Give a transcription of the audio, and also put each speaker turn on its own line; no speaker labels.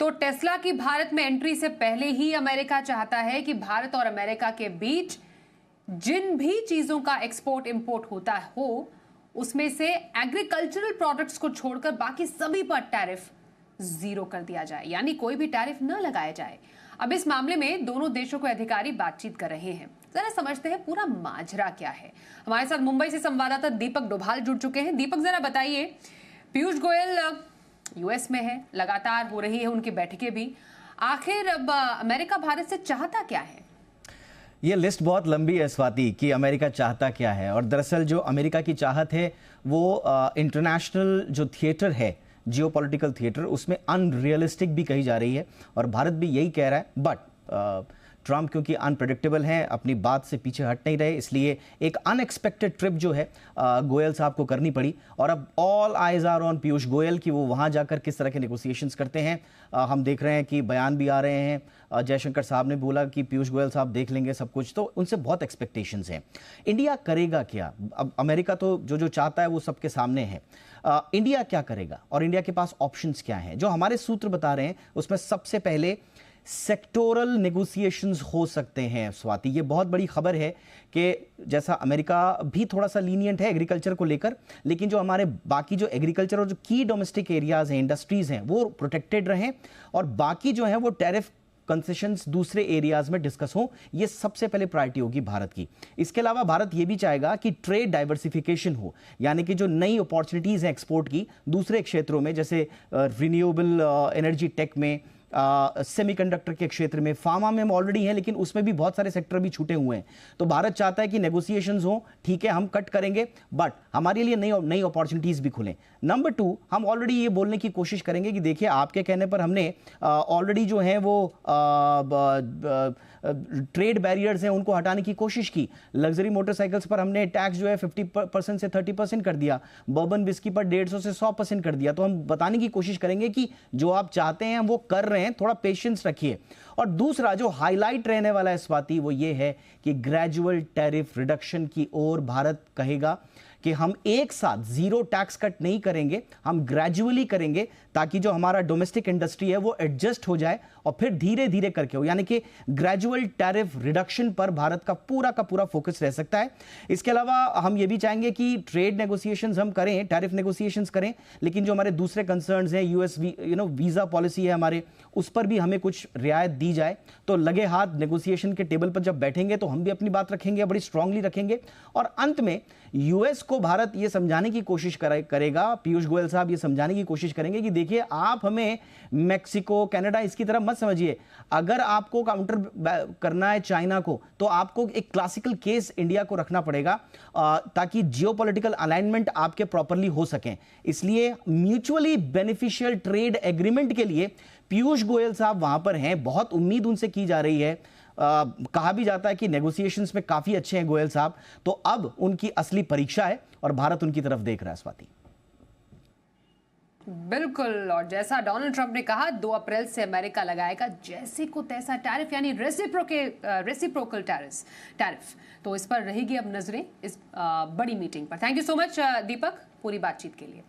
तो टेस्ला की भारत में एंट्री से पहले ही अमेरिका चाहता है कि भारत और अमेरिका के बीच जिन भी चीजों का एक्सपोर्ट इंपोर्ट होता हो उसमें से एग्रीकल्चरल प्रोडक्ट्स को छोड़कर बाकी सभी पर टैरिफ जीरो कर दिया जाए, यानी कोई भी टैरिफ न लगाया जाए। अब इस मामले में दोनों देशों के अधिकारी बातचीत कर रहे हैं। जरा समझते हैं पूरा माजरा क्या है। हमारे साथ मुंबई से संवाददाता दीपक डोभाल जुड़ चुके हैं। दीपक, जरा बताइए, पीयूष गोयल यूएस में है, लगातार हो रही है उनकी बैठकें भी, आखिर अब अमेरिका भारत से चाहता क्या है?
ये लिस्ट बहुत लंबी है स्वाति कि अमेरिका चाहता क्या है। और दरअसल जो अमेरिका की चाहत है वो इंटरनेशनल जो थिएटर है, जियोपॉलिटिकल थिएटर, उसमें अनरियलिस्टिक भी कही जा रही है और भारत भी यही कह रहा है। बट ट्रंप क्योंकि अनप्रेडिक्टेबल हैं, अपनी बात से पीछे हट नहीं रहे, इसलिए एक अनएक्सपेक्टेड ट्रिप जो है गोयल साहब को करनी पड़ी। और अब all eyes are on Piyush Goyal कि वो वहाँ जाकर किस तरह के नेगोशिएशंस करते हैं। हम देख रहे हैं कि बयान भी आ रहे हैं। जयशंकर साहब ने बोला कि पीयूष गोयल साहब देख लेंगे सब कुछ, तो उनसे बहुत एक्सपेक्टेशंस हैं। इंडिया करेगा क्या? अब अमेरिका तो जो चाहता है वो सबके सामने है। इंडिया क्या करेगा और इंडिया के पास ऑप्शंस क्या हैं? जो हमारे सूत्र बता रहे हैं उसमें सबसे पहले सेक्टोरल नेगोशिएशंस हो सकते हैं। स्वाति, ये बहुत बड़ी खबर है कि जैसा अमेरिका भी थोड़ा सा लीनियंट है एग्रीकल्चर को लेकर, लेकिन जो हमारे बाकी जो एग्रीकल्चर और जो की डोमेस्टिक एरियाज हैं, इंडस्ट्रीज हैं, वो प्रोटेक्टेड रहें और बाकी जो है वो टैरिफ कंसेशंस दूसरे एरियाज में डिस्कस हो। ये सबसे पहले प्रायोरिटी होगी भारत की। इसके अलावा भारत ये भी चाहेगा कि ट्रेड डाइवर्सिफिकेशन हो, यानी कि जो नई अपॉर्चुनिटीज हैं एक्सपोर्ट की दूसरे क्षेत्रों में, जैसे रिन्यूएबल एनर्जी टेक में, सेमीकंडक्टर के क्षेत्र में, फार्मा में हम ऑलरेडी हैं लेकिन उसमें भी बहुत सारे सेक्टर भी छूटे हुए हैं। तो भारत चाहता है कि नेगोशिएशंस हो, ठीक है हम कट करेंगे बट हमारे लिए नई अपॉर्चुनिटीज भी खुलें। नंबर 2, हम ऑलरेडी ये बोलने की कोशिश करेंगे कि देखिए आपके कहने पर हमने ऑलरेडी जो है वो ट्रेड बैरियर्स हैं उनको हटाने की कोशिश की। लग्जरी मोटरसाइकिल्स पर हमने टैक्स जो है 50% से 30% कर दिया, बर्बन विस्की पर 150 से 100% कर दिया। तो हम बताने की कोशिश करेंगे कि जो आप चाहते हैं वो कर रहे हैं, थोड़ा पेशेंस रखिए। और दूसरा जो हाईलाइट रहने वाला है स्वाति, वो ये है कि ग्रेजुअल टैरिफ रिडक्शन की ओर भारत कहेगा कि हम एक साथ जीरो टैक्स कट नहीं करेंगे, हम ग्रेजुअली करेंगे ताकि जो हमारा डोमेस्टिक इंडस्ट्री है वो एडजस्ट हो जाए और फिर धीरे धीरे करके हो, यानी कि ग्रेजुअल टैरिफ रिडक्शन पर भारत का पूरा फोकस रह सकता है। इसके अलावा हम ये भी चाहेंगे कि ट्रेड नेगोशिएशंस हम करें, टैरिफ नेगोशिएशंस करें, लेकिन जो हमारे दूसरे कंसर्न्स हैं, यूएस वीजा पॉलिसी है हमारे, उस पर भी हमें कुछ रियायत दी जाए। तो लगे हाथ नेगोशिएशन के टेबल पर जब बैठेंगे तो हम भी अपनी बात रखेंगे, बड़ी स्ट्रांगली रखेंगे। और अंत में यूएस को भारत ये समझाने की कोशिश करेगा, पीयूष गोयल साहब ये समझाने की कोशिश करेंगे कि देखिए आप हमें मैक्सिको, कनाडा इसकी तरफ मत समझिए। अगर आपको काउंटर करना है चाइना को तो आपको एक क्लासिकल केस इंडिया को रखना पड़ेगा ताकि जियोपॉलिटिकल अलाइनमेंट आपके प्रॉपरली हो सकें। इसलिए म्यूचुअली बेनिफिशियल ट्रेड एग्रीमेंट के लिए पीयूष गोयल साहब वहां पर हैं, बहुत उम्मीद उनसे की जा रही है। कहा भी जाता है कि नेगोशिएशंस में काफी अच्छे हैं गोयल साहब। तो अब उनकी असली परीक्षा है और भारत उनकी तरफ देख रहा है। स्वाति,
बिल्कुल, और जैसा डोनाल्ड ट्रंप ने कहा 2 अप्रैल से अमेरिका लगाएगा जैसे को तैसा टैरिफ, यानी रेसिप्रोकल टैरिफ। तो इस पर रहेगी अब नजरें इस बड़ी मीटिंग पर। थैंक यू सो मच दीपक पूरी बातचीत के लिए।